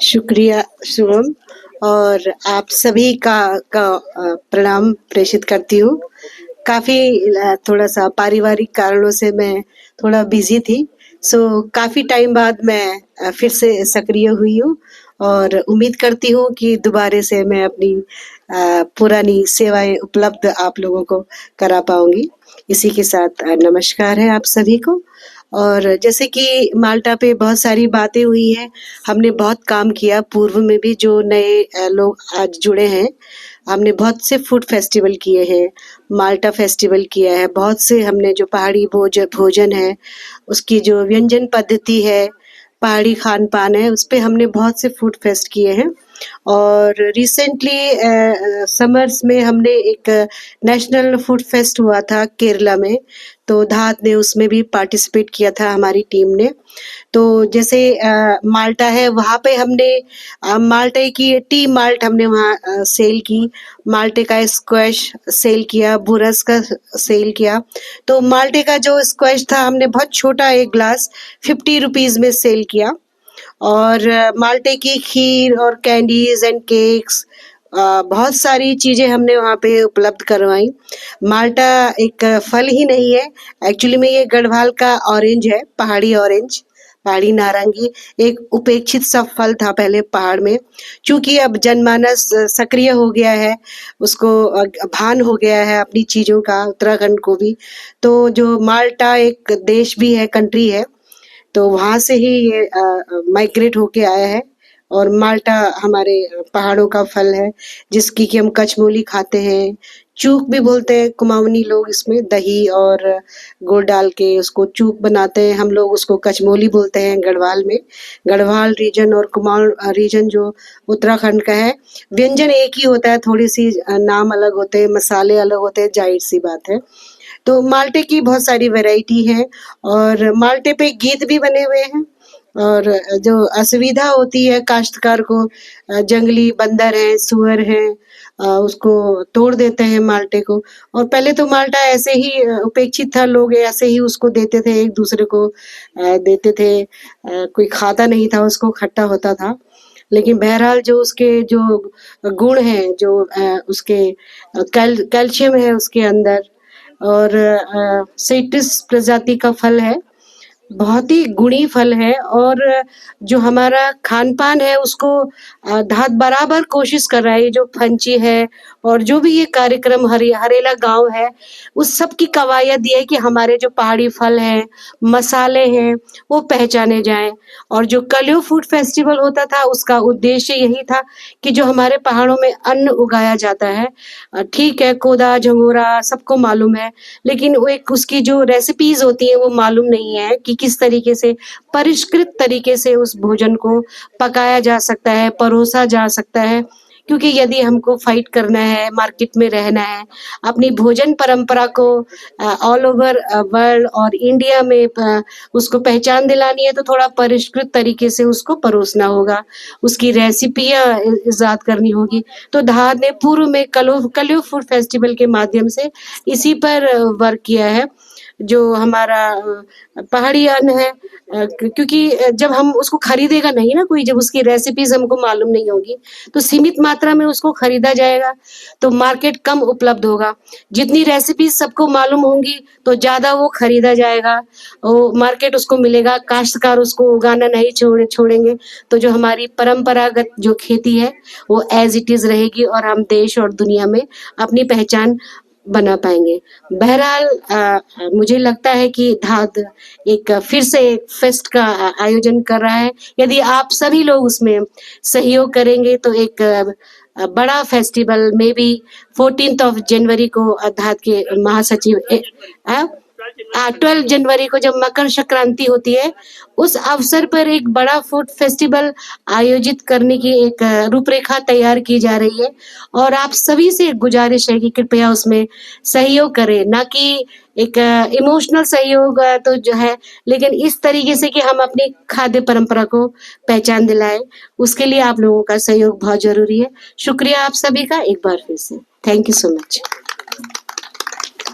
शुक्रिया शुभम, और आप सभी का प्रणाम प्रेषित करती हूँ। काफ़ी थोड़ा-सा पारिवारिक कारणों से मैं थोड़ा बिज़ी थी, सो काफ़ी टाइम बाद मैं फिर से सक्रिय हुई हूँ और उम्मीद करती हूँ कि दोबारा से मैं अपनी पुरानी सेवाएँ उपलब्ध आप लोगों को करा पाऊँगी। इसी के साथ नमस्कार है आप सभी को। और जैसे कि माल्टा पे बहुत सारी बातें हुई हैं, हमने बहुत काम किया पूर्व में भी, जो नए लोग आज जुड़े हैं, हमने बहुत से फूड फेस्टिवल किए हैं, माल्टा फेस्टिवल किया है, बहुत से हमने जो पहाड़ी भोजन है, उसकी जो व्यंजन पद्धति है, पहाड़ी खान-पान है, उस पे हमने बहुत से फूड फेस्ट किए हैं। और रिसेंटली समर्स में हमने एक नेशनल फूड फेस्ट हुआ था केरला में, तो धात ने उसमें भी पार्टिसिपेट किया था हमारी टीम ने। तो जैसे माल्टा है, वहाँ पे हमने माल्टे की टी माल्ट हमने वहाँ सेल की, माल्टे का स्क्वैश सेल किया, बुरस का सेल किया। तो माल्टे का जो स्क्वैश था, हमने बहुत छोटा एक ग्लास 50 रुपीज़ में सेल किया। और माल्टे की खीर और कैंडीज एंड केक्स, बहुत सारी चीज़ें हमने वहाँ पे उपलब्ध करवाई। माल्टा एक फल ही नहीं है, एक्चुअली में ये गढ़वाल का ऑरेंज है, पहाड़ी नारंगी, एक उपेक्षित सा फल था पहले पहाड़ में। चूँकि अब जनमानस सक्रिय हो गया है, उसको भान हो गया है अपनी चीज़ों का, उत्तराखंड को भी, तो जो माल्टा एक देश भी है, कंट्री है, तो वहाँ से ही ये माइग्रेट होके आया है। और माल्टा हमारे पहाड़ों का फल है, जिसकी कि हम कचमोली खाते हैं, चूक भी बोलते हैं कुमाऊनी लोग, इसमें दही और गुड़ डाल के उसको चूक बनाते हैं, हम लोग उसको कचमोली बोलते हैं गढ़वाल में। गढ़वाल रीजन और कुमाऊं रीजन जो उत्तराखंड का है, व्यंजन एक ही होता है, थोड़ी सी नाम अलग होते हैं, मसाले अलग होते हैं, जाहिर सी बात है। तो माल्टे की बहुत सारी वैरायटी है, और माल्टे पे गीत भी बने हुए हैं। और जो असुविधा होती है काश्तकार को, जंगली बंदर है, सुअर है, उसको तोड़ देते हैं माल्टे को। और पहले तो माल्टा ऐसे ही उपेक्षित था, लोग ऐसे ही उसको देते थे, एक दूसरे को देते थे, कोई खाता नहीं था उसको, खट्टा होता था। लेकिन बहरहाल जो उसके जो गुण हैं, जो उसके कैल्शियम है उसके अंदर, और सिट्रस प्रजाति का फल है, बहुत ही गुणी फल है। और जो हमारा खान-पान है, उसको धात बराबर कोशिश कर रहा है। ये जो फंची है और जो भी ये कार्यक्रम हरेला गाँव है, उस सब की कवायद ये है कि हमारे जो पहाड़ी फल हैं, मसाले हैं, वो पहचाने जाएँ। और जो कलियो फूड फेस्टिवल होता था, उसका उद्देश्य यही था कि जो हमारे पहाड़ों में अन्न उगाया जाता है, ठीक है, कोदा, झंगोरा सबको मालूम है, लेकिन वो एक उसकी जो रेसिपीज़ होती हैं, वो मालूम नहीं है कि किस तरीके से परिष्कृत तरीके से उस भोजन को पकाया जा सकता है, परोसा जा सकता है। क्योंकि यदि हमको फाइट करना है, मार्केट में रहना है, अपनी भोजन परंपरा को ऑल ओवर वर्ल्ड और इंडिया में उसको पहचान दिलानी है, तो थोड़ा परिष्कृत तरीके से उसको परोसना होगा, उसकी रेसिपियाँ इजाद करनी होगी। तो धार ने पूर्व में कलियो फूड फेस्टिवल के माध्यम से इसी पर वर्क किया है, जो हमारा पहाड़ी अन्न है। क्योंकि जब हम उसको खरीदेगा नहीं ना कोई, जब उसकी रेसिपीज़ हमको मालूम नहीं होगी, तो सीमित मात्रा में उसको खरीदा जाएगा, तो मार्केट कम उपलब्ध होगा। जितनी रेसिपीज़ सबको मालूम होंगी, तो ज़्यादा वो खरीदा जाएगा, वो मार्केट उसको मिलेगा, काश्तकार उसको उगाना नहीं छोड़ेंगे, तो जो हमारी परंपरागत जो खेती है, वो एज़ इट इज़ रहेगी, और हम देश और दुनिया में अपनी पहचान बना पाएँगे। बहरहाल मुझे लगता है कि धाद एक फिर से एक फेस्ट का आयोजन कर रहा है। यदि आप सभी लोग उसमें सहयोग करेंगे, तो एक बड़ा festival may be 14th of January को धाद के महासचिव 12 जनवरी को जब मकर संक्रांति होती है, उस अवसर पर एक बड़ा फूड फेस्टिवल आयोजित करने की एक रूपरेखा तैयार की जा रही है। और आप सभी से गुजारिश है कि कृपया उसमें सहयोग करें, ना कि एक इमोशनल सहयोग तो जो है, लेकिन इस तरीके से कि हम अपनी खाद्य परंपरा को पहचान दिलाएँ, उसके लिए आप लोगों का सहयोग बहुत ज़रूरी है। शुक्रिया आप सभी का एक बार फिर से। Thank you so much.